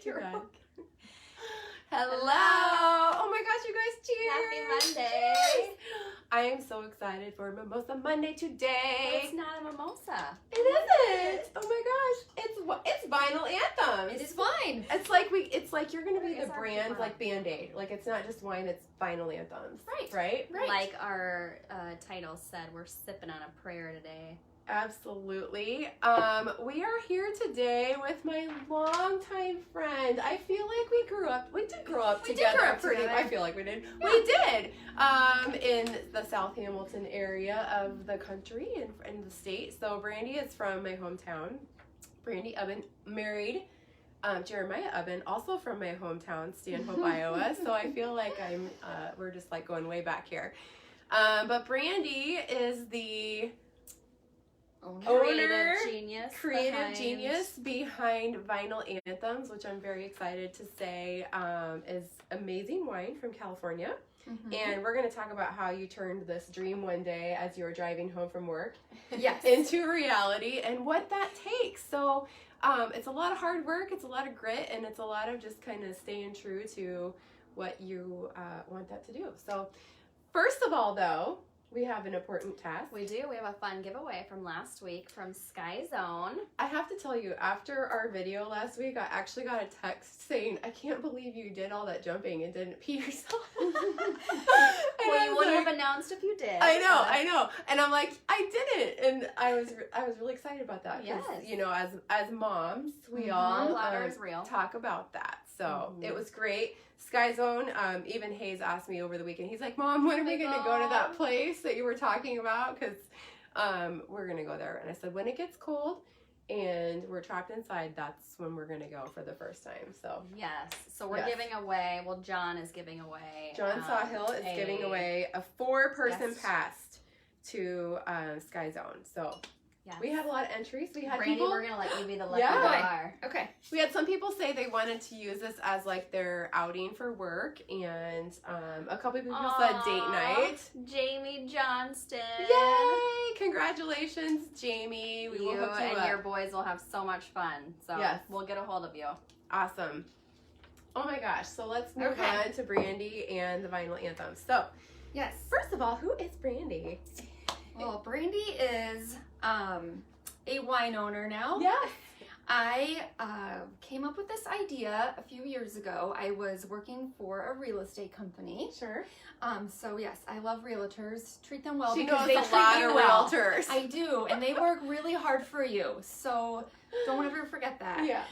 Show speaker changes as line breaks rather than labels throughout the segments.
You're
back.
welcome. Hello. Oh my gosh, you guys, cheers.
Happy Monday.
I am so excited for Mimosa Monday today.
It's not a mimosa.
It isn't. Oh my gosh. It's Vine'yl Anthems.
It is wine.
It's like you're gonna be the brand like Band-Aid. Like it's not just wine, it's Vine'yl Anthems.
Right.
Right?
Like our title said, we're sipping on a prayer today.
Absolutely. We are here today with my longtime friend. I feel like we did grow up together. I feel like we did. Yeah. We did. In the South Hamilton area of the country and in the state. So Brandy is from my hometown. Brandie Ubben, married Jeremiah Ubben, also from my hometown, Stanhope, Iowa. So I feel like we're just like going way back here. But Brandy is the creative genius behind Vine'yl Anthems, which I'm very excited to say is amazing wine from California. Mm-hmm. And we're going to talk about how you turned this dream one day as you were driving home from work into reality and what that takes. So it's a lot of hard work, it's a lot of grit, and it's a lot of just kind of staying true to what you want that to do. So first of all, though, we have an important task.
We do. We have a fun giveaway from last week from Sky Zone.
I have to tell you, after our video last week, I actually got a text saying, I can't believe you did all that jumping and didn't pee yourself.
Well, you wouldn't have announced if you did.
I know. And I'm like, I didn't. And I was really excited about that.
Yes.
You know, as moms, we all talk about that. So it was great. Sky Zone, even Hayes asked me over the weekend. He's like, Mom, when are we going to go to that place that you were talking about? Because we're going to go there. And I said, when it gets cold and we're trapped inside, that's when we're going to go for the first time. So
yes. So we're giving away, John is giving away.
John Sawhill is giving away a 4-person pass to Sky Zone. So we had a lot of entries. We had
Brandy, we're going to let you be the lucky winner.
Okay. We had some people say they wanted to use this as like their outing for work, and a couple people said date night.
Jamie Johnston.
Yay! Congratulations, Jamie. We will hook you
and
up.
your boys will have so much fun. So we'll get a hold of you.
Awesome. Oh my gosh. So let's move on to Brandy and the Vine'yl Anthems. So, first of all, who is Brandy?
Well, Brandy is a wine owner now.
Yes.
I came up with this idea a few years ago. I was working for a real estate company.
Sure.
So yes, I love realtors. Treat them well
because
they
treat you well. Realtors.
I do, and they work really hard for you. So don't ever forget that.
Yeah.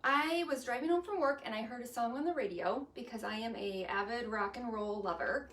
I was driving home from work and I heard a song on the radio because I am a avid rock and roll lover.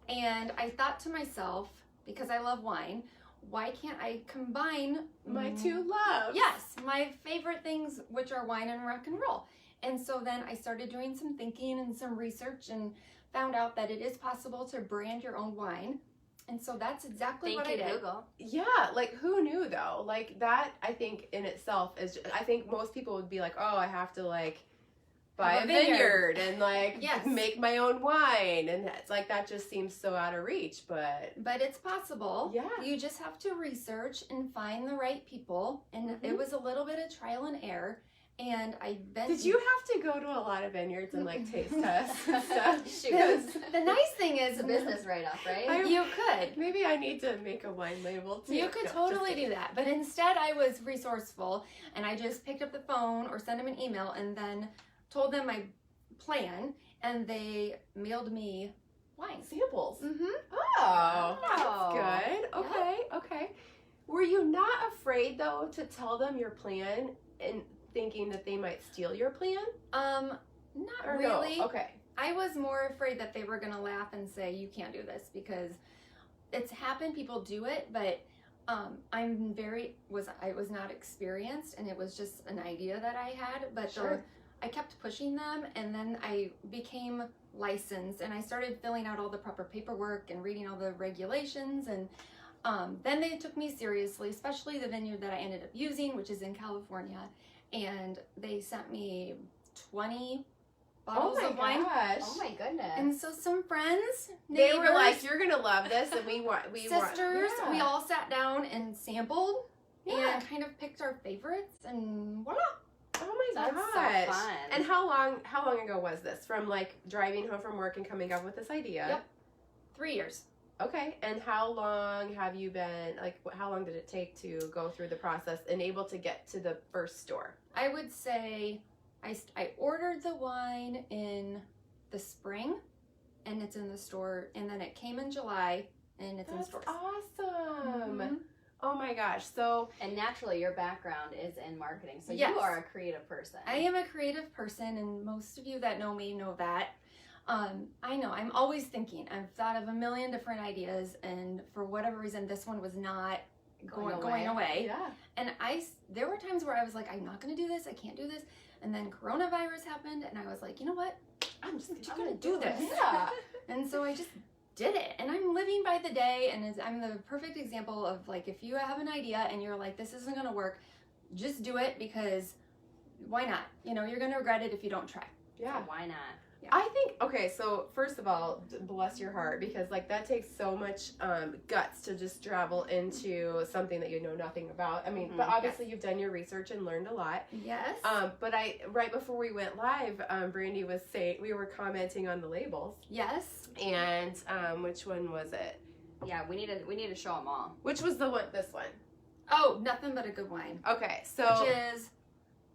And I thought to myself, because I love wine, why can't I combine
my two loves?
Yes, my favorite things, which are wine and rock and roll. And so then I started doing some thinking and some research and found out that it is possible to brand your own wine. And so that's exactly what I did.
Google.
Yeah, like who knew though? Like that, I think in itself is, I think most people would be like, oh, I have to like buy a vineyard and like make my own wine, and it's like that just seems so out of reach, but
it's possible.
Yeah,
you just have to research and find the right people, and it was a little bit of trial and error. And did
you have to go to a lot of vineyards and like taste tests and stuff?
The nice thing is
it's a business write-off, right?
You could.
Maybe I need to make a wine label too.
You could totally do that, but instead I was resourceful and I just picked up the phone or sent them an email and then told them my plan, and they mailed me wine
samples.
Mm-hmm.
Oh, that's good. Okay. Were you not afraid though to tell them your plan and thinking that they might steal your plan?
Not really.
No? Okay.
I was more afraid that they were gonna laugh and say you can't do this, because it's happened. People do it, but I was not experienced, and it was just an idea that I had. But I kept pushing them, and then I became licensed, and I started filling out all the proper paperwork and reading all the regulations, and then they took me seriously, especially the vineyard that I ended up using, which is in California, and they sent me 20 bottles of wine.
Oh my goodness.
And so some friends,
they were like, you're gonna love this, and we
sisters, we all sat down and sampled and kind of picked our favorites, and voila.
Oh my
That's
gosh.
so fun.
And how long ago was this? From like driving home from work and coming up with this idea?
Yep. 3 years.
Okay. And how long have you been, like, how long did it take to go through the process and able to get to the first store?
I would say I ordered the wine in the spring, and it's in the store, and then it came in July, and it's in
That's
stores.
awesome.
Mhm.
Oh my gosh. So,
And naturally, your background is in marketing, so
Yes.
you are a creative person.
I am a creative person, and most of you that know me know that. I know I'm always thinking. I've thought of a million different ideas, and for whatever reason, this one was not going away.
yeah.
And there were times where I was like, I'm not going to do this. I can't do this. And then coronavirus happened, and I was like, you know what? I'm gonna do this.
Yeah.
And so I just did it, and I'm living by the day, and I'm the perfect example of like, if you have an idea and you're like, this isn't gonna work, just do it, because why not? You know, you're gonna regret it if you don't try.
Yeah.
So why not?
I think, okay, so first of all, bless your heart, because like that takes so much guts to just travel into something that you know nothing about. I mean, but obviously you've done your research and learned a lot.
Yes.
But right before we went live, Brandy was saying, we were commenting on the labels.
Yes.
And which one was it?
Yeah, we need to show them all.
Which was the one, this one?
Oh, nothing but a good wine.
Okay, so.
Which is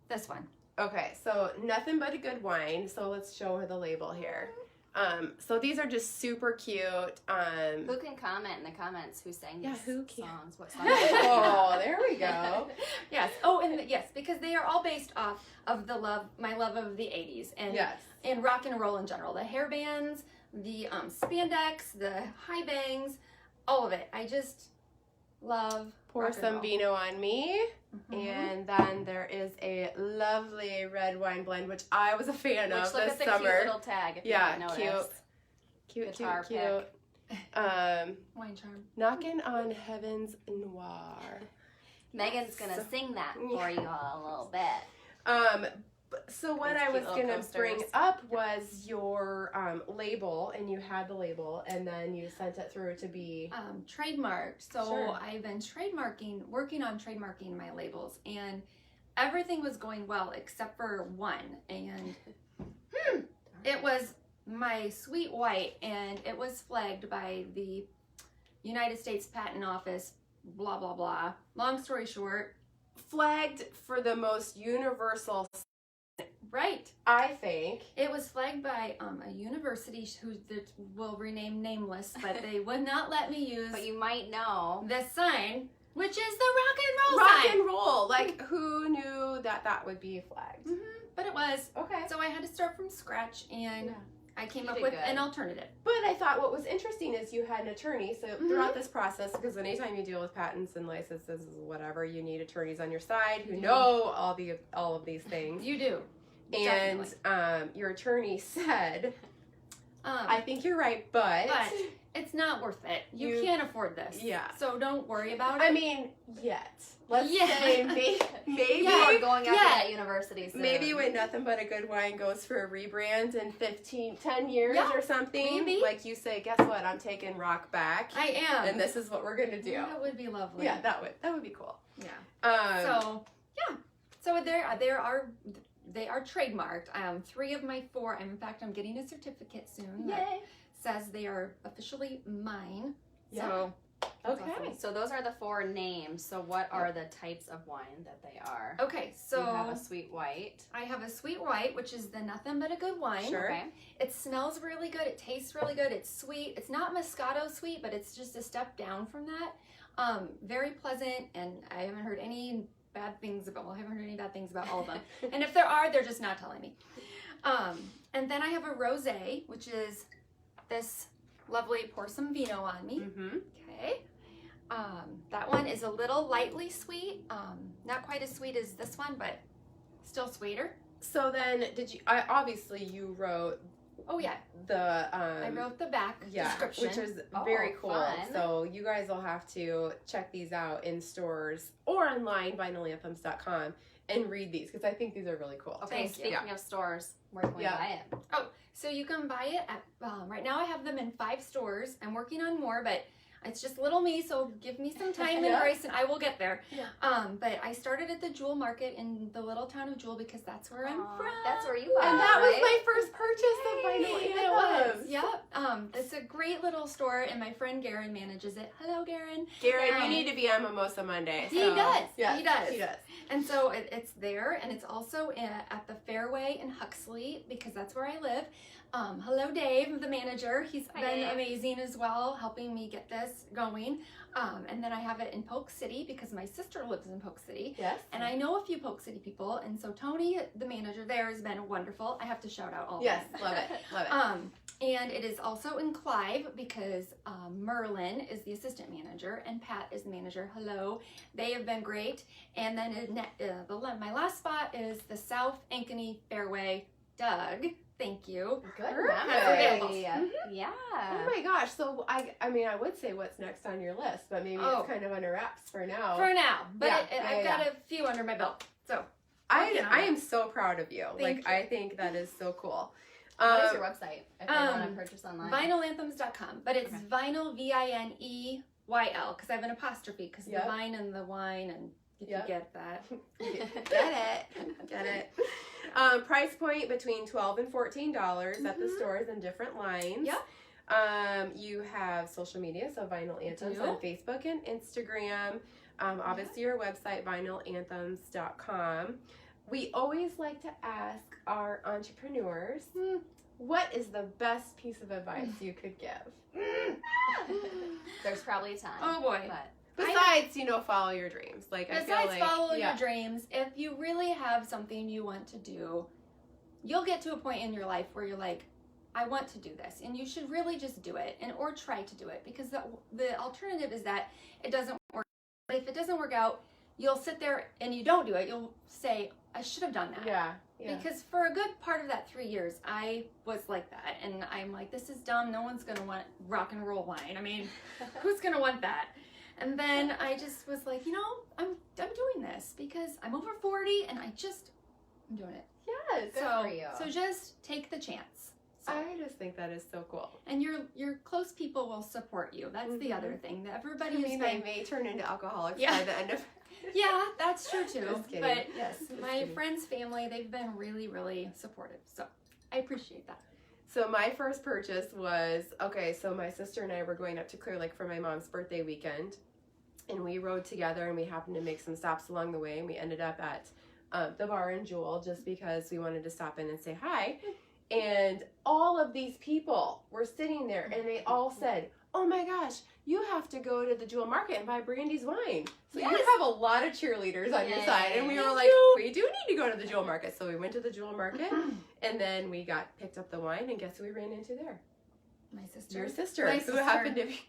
this one.
Okay, so nothing but a good wine. So let's show her the label here. So these are just super cute.
Who can comment in the comments who sang these
who can?
songs? What songs?
Oh, there we go.
Yes. Oh, and yes, because they are all based off of my love of the 80s and
Yes.
and rock and roll in general. The hair bands, the spandex, the high bangs, all of it. I just love.
Pour
rock and
some
roll.
vino on me.
Mhm.
And then there is a lovely red wine blend, which I was a fan
Which,
of
look
this
at the
summer.
cute little tag. If
Yeah,
you haven't noticed.
Cute,
Guitar
cute.
Wine charm.
Knocking on Heaven's Noir.
Megan's gonna
So-
sing that for you all a little bit.
So what
Those
I
cute
was
little
gonna
coasters.
bring up was your label, and you had the label, and then you sent it through to be.
Trademarked. So
Sure.
I've been working on trademarking my labels, and everything was going well except for one, and it was my sweet white, and it was flagged by the United States Patent Office, blah blah blah. Long story short,
Flagged for the most universal,
right.
I think.
It was flagged by a university who will rename nameless, but they would not let me use
But you might know.
this sign, which is the rock and roll
Rock
sign.
and roll. Like, who knew that would be flagged?
But it was.
Okay.
So I had to start from scratch, and
Yeah.
I came
You
up
did
with
good.
an alternative.
But I thought what was interesting is you had an attorney. So throughout this process, because anytime you deal with patents and licenses, whatever, you need attorneys on your side who know all of these things.
You do.
And
Definitely.
your attorney said, I
But
think you're right, but
it's not worth it. You
You-
can't afford this.
Yeah.
So don't worry about it.
I mean, yet. Let's
Yeah.
say maybe
You're going up to
Yeah.
that university soon.
maybe when Nothing But a Good Wine goes for a rebrand in 10 years
Yeah,
or something,
maybe.
like you say, guess what? I'm taking rock back,
I am.
and this is what we're gonna do.
That would be lovely.
Yeah, that would be cool.
Yeah.
So
So they are trademarked. 3 of my 4. In fact, I'm getting a certificate soon. that
yay.
says they are officially mine.
Yeah.
So
Okay.
Awesome. So those are the 4 names. So what are the types of wine that they are?
okay, so
you have a sweet white.
I have a sweet white, which is the Nothing But a Good Wine.
Sure.
Okay.
It smells really good. It tastes really good. It's sweet. It's not Moscato sweet, but it's just a step down from that. Very pleasant, and I haven't heard any bad things about. Well, I haven't heard any bad things about all of them. And if there are, they're just not telling me. And then I have a rosé, which is this lovely. Pour some vino on me.
Mm-hmm.
Okay. That one is a little lightly sweet. Not quite as sweet as this one, but still sweeter.
So then, obviously you wrote
Oh yeah,
the
I wrote the back
yeah,
description.
which is
Oh,
very cool.
fun.
So you guys will have to check these out in stores or online, vinylanthems.com, and read these because I think these are really cool.
Okay,
Thank you.
speaking of stores, where can we
Yeah.
buy it?
So you can buy it at, right now I have them in 5 stores. I'm working on more, but It's just little me, so give me some time and grace, and I will get there.
Yeah.
But I started at the Jewel Market in the little town of Jewel because that's where I'm from.
That's where you are.
And that was
right?
my first purchase of Vine'yl Anthems.
Yep. It's a great little store, and my friend Garen manages it. Hello, Garen.
Garen, you need to be on Mimosa Monday.
He does.
Yes,
He does.
He does.
And so it's there, and it's also at the Fairway in Huxley because that's where I live. Hello, Dave, the manager. He's been amazing as well, helping me get this going. And then I have it in Polk City because my sister lives in Polk City.
Yes.
And I know a few Polk City people, and so Tony, the manager there, has been wonderful. I have to shout out all of
Yes,
them.
love it. Love it.
And it is also in Clive because Merlin is the assistant manager and Pat is the manager. Hello. They have been great. And then my last spot is the South Ankeny Fairway. Doug, thank you.
Good
Perfect.
memory.
Mhm.
Yeah.
Oh my gosh. So I mean, I would say what's next on your list, but maybe it's kind of under wraps for now.
For now. But
Yeah,
I've got a few under my belt. So
I am so proud of you.
Thank you.
I think that is so cool.
What is your website if they want to purchase online?
Vine'ylanthems.com, but it's vinyl, Vineyl, because I have an apostrophe, because the vine and the wine, and if you get that.
Get it. Price point between $12 and $14 at the stores in different lines.
Yep.
You have social media, so Vine'yl Anthems on Facebook and Instagram. Obviously your website, vine'ylanthems.com. We always like to ask our entrepreneurs, what is the best piece of advice you could give?
There's probably a ton.
Oh boy.
But
Besides, follow your dreams.
Follow your dreams. If you really have something you want to do, you'll get to a point in your life where you're like, I want to do this, and you should really just do it, or try to do it, because the alternative is that it doesn't work. But if it doesn't work out, you'll sit there and you don't do it. You'll say, I should have done that.
Yeah.
Because for a good part of that 3 years, I was like that, and I'm like, this is dumb. No one's gonna want rock and roll wine. I mean, who's gonna want that? And then I just was like, I'm doing this because I'm over 40 and I'm doing it.
Yes.
Good for you.
So just take the chance. So,
I just think that is so cool.
and your close people will support you. That's the other thing. That everybody is
they may turn into alcoholics
Yeah.
by the end of
Yeah, that's true too.
Just kidding.
But yes,
Just
my
kidding.
friends, family, they've been really, really supportive. So I appreciate that.
So my first purchase was, so my sister and I were going up to Clear Lake for my mom's birthday weekend. And we rode together, and we happened to make some stops along the way, and we ended up at the bar in Jewel just because we wanted to stop in and say hi. And all of these people were sitting there, and they all said, oh my gosh, you have to go to the Jewel Market and buy Brandy's wine. So you have a lot of cheerleaders on your side. And we were like, we do need to go to the Jewel Market. So we went to the Jewel Market, and then we picked up the wine, and guess who we ran into there?
My sister.
Your sister,
My
who
sister.
happened to be...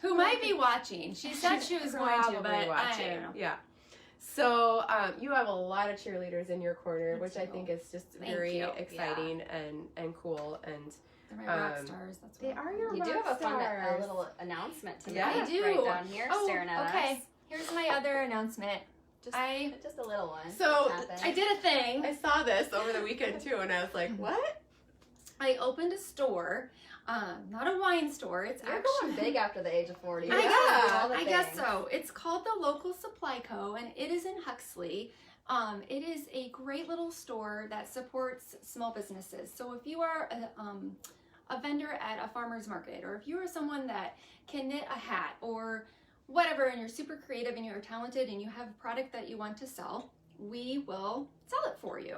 Who might be watching. She said she was going to, but I don't know.
Yeah. So you have a lot of cheerleaders in your corner, which I think is just very
you.
exciting and cool. And
They're my rock stars. That's
they
what
are your
you
rock
do have a fun
stars.
little announcement tonight.
Yeah.
I do.
Right down here, staring at
okay.
us.
Here's my other announcement.
Just a little one.
So
I did a thing.
I saw this over the weekend too, and I was like, what?
I opened a store. Not a wine store. It's
You're
actually
going big after the age of 40.
I guess so. It's called the Local Supply Co. and it is in Huxley. It is a great little store that supports small businesses. So if you are a vendor at a farmer's market, or if you are someone that can knit a hat or whatever, and you're super creative and you're talented and you have a product that you want to sell, we will sell it for you.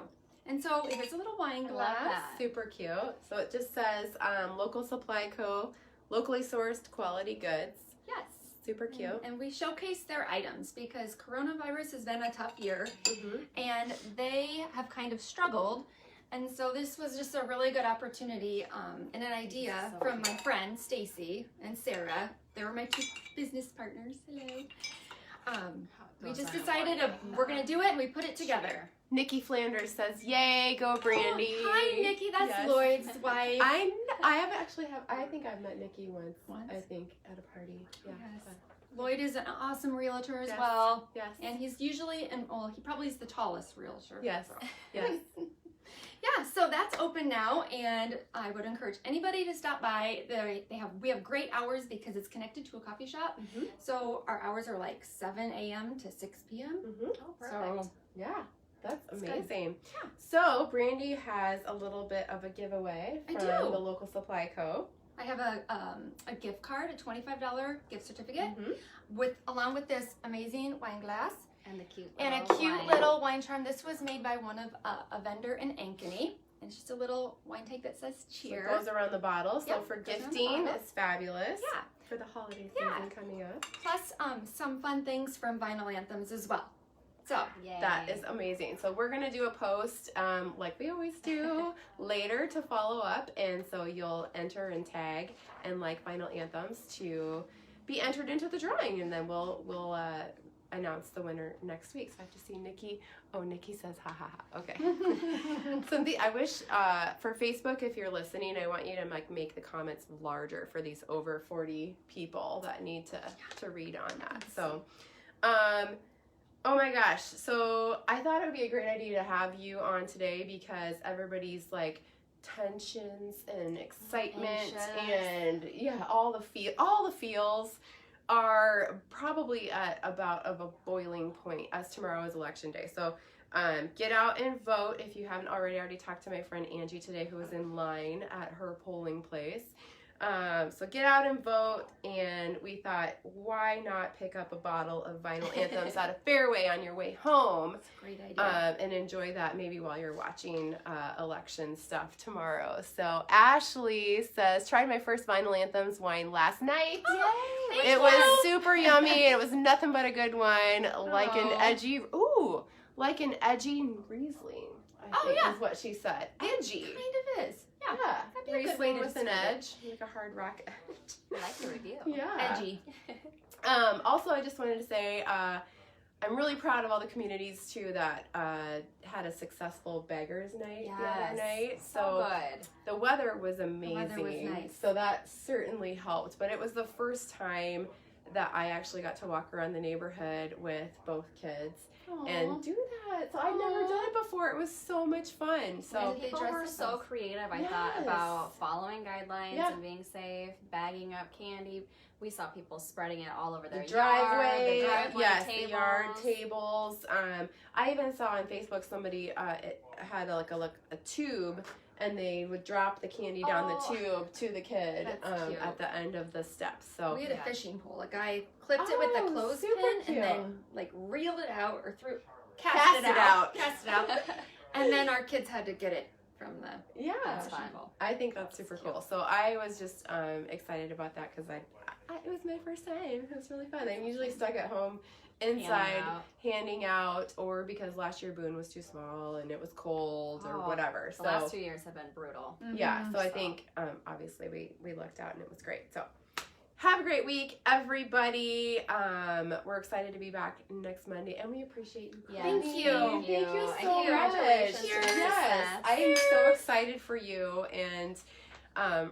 And so here's a little wine glass.
Super cute. So it just says Local Supply Co. Locally sourced quality goods.
Yes.
Super cute.
And we showcase their items because coronavirus has been a tough year
Mm-hmm.
and they have kind of struggled. And so this was just a really good opportunity and an idea from my friend Stacy and Sarah. They were my two business partners. Hello. We just decided we're going to do it and we put it together.
Nikki Flanders says, "Yay, go Brandy!"
Oh, hi, Nikki. That's Lloyd's wife.
I think I've met Nikki once. I think at a party. Yeah.
Yes. Lloyd is an awesome realtor as
Yes.
well.
Yes.
And he's usually, he probably is the tallest realtor.
Yes. Yes.
Yeah, so that's open open now, and I would encourage anybody to stop by. We have great hours because it's connected to a coffee shop.
Mm-hmm.
So our hours are like 7 a.m. to 6 p.m.
Mm-hmm.
Oh, perfect.
So yeah, that's
good.
amazing.
Yeah.
So Brandy has a little bit of a giveaway
I
from
do.
the local supply co.
I have a gift card, a $25 gift certificate,
Mm-hmm.
along with this amazing wine glass
And the cute
and a
little
cute
wine.
little wine charm. This was made by one of a vendor in Ankeny. And it's just a little wine tank that says
So
cheers.
it goes around the bottle. So
Yep,
for
goes around the
gifting,
bottle.
it's fabulous.
Yeah.
For the holiday
Yeah.
season coming up.
Plus some fun things from Vine'yl Anthems as well. So
Yay.
That is amazing. So we're gonna do a post like we always do later to follow up, and so you'll enter and tag and like Vine'yl Anthems to be entered into the drawing, and then we'll announce the winner next week. So I have to see Nikki. Oh, Nikki says ha ha ha. Okay. Cynthia, I wish for Facebook, if you're listening, I want you to like make the comments larger for these over 40 people that need to read on that. So oh my gosh. So I thought it would be a great idea to have you on today because everybody's like tensions and excitement
Anxious.
and all the feels are probably at about of a boiling point as tomorrow is election day. So get out and vote if you haven't already. I already talked to my friend Angie today who was in line at her polling place. So get out and vote, and we thought, why not pick up a bottle of Vine'yl Anthems at a Fairway on your way home
that's a great idea.
and enjoy that maybe while you're watching election stuff tomorrow. So Ashley says, tried my first Vine'yl Anthems wine last night.
Yay!
It was super yummy, and it was nothing but a good wine, like an
Aw.
edgy Riesling, I think is what she said. Edgy.
Kind of is. Yeah.
Yeah,
That'd be a good way
Riesling
to
with an
describe
edge, like a hard rock edge.
I like the review.
Yeah.
Edgy.
Also, I just wanted to say I'm really proud of all the communities too that had a successful Beggars Night the other night.
So good.
The weather was amazing.
weather was nice.
So that certainly helped. But it was the first time that I actually got to walk around the neighborhood with both kids and do that. So I've never done it before. It was so much fun. So
And they
People
dress
were
up
so
nice.
creative, I
Yes.
thought, about following guidelines
Yeah.
and being safe, bagging up candy. We saw people spreading it all over their
the driveway,
yard, the driveway
yes,
tables.
the yard tables. I even saw on Facebook somebody it had a tube, and they would drop the candy down the tube to the kid
That's cute.
at the end of the steps. So
We had a fishing pole. A guy clipped it with a
Oh,
clothespin
super
and
cute.
then like reeled it out or
Cast it out.
Cast it out. And then our kids had to get it from the
yeah,
That's
fishing
fun.
pole.
I think that's super cool. So I was just excited about that because it was my first time. It was really fun. I'm usually stuck at home inside handing out, or because last year Boone was too small and it was cold or whatever.
The
So
last 2 years have been brutal.
yeah, so I think obviously we lucked out and it was great. So have a great week, everybody. We're excited to be back next Monday, and we appreciate you.
Yes,
Thank you.
Thank you
And
so
congratulations
much.
to your
Yes,
success.
I am so excited for you, and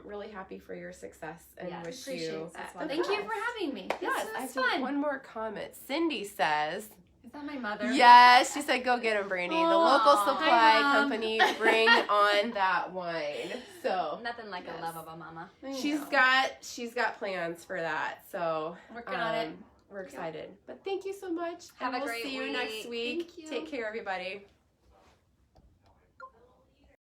really happy for your success, and
Yes,
wish
Appreciate
you.
that.
the
Thank you
best.
for having me.
Yes, I
This
have
was fun.
one more comment. Cindy says,
Is that my mother?
yes, she said, go get him, Brandy. The local
Aw.
supply
Hi, Mom.
company, bring on that wine. So
Nothing like
Yes.
the love of a mama.
I
she's
know.
got plans for that. So
Working on it.
we're excited. But thank you so much.
Have
and
a
we'll
great
see you next
week.
week.
Thank you.
Take care, everybody.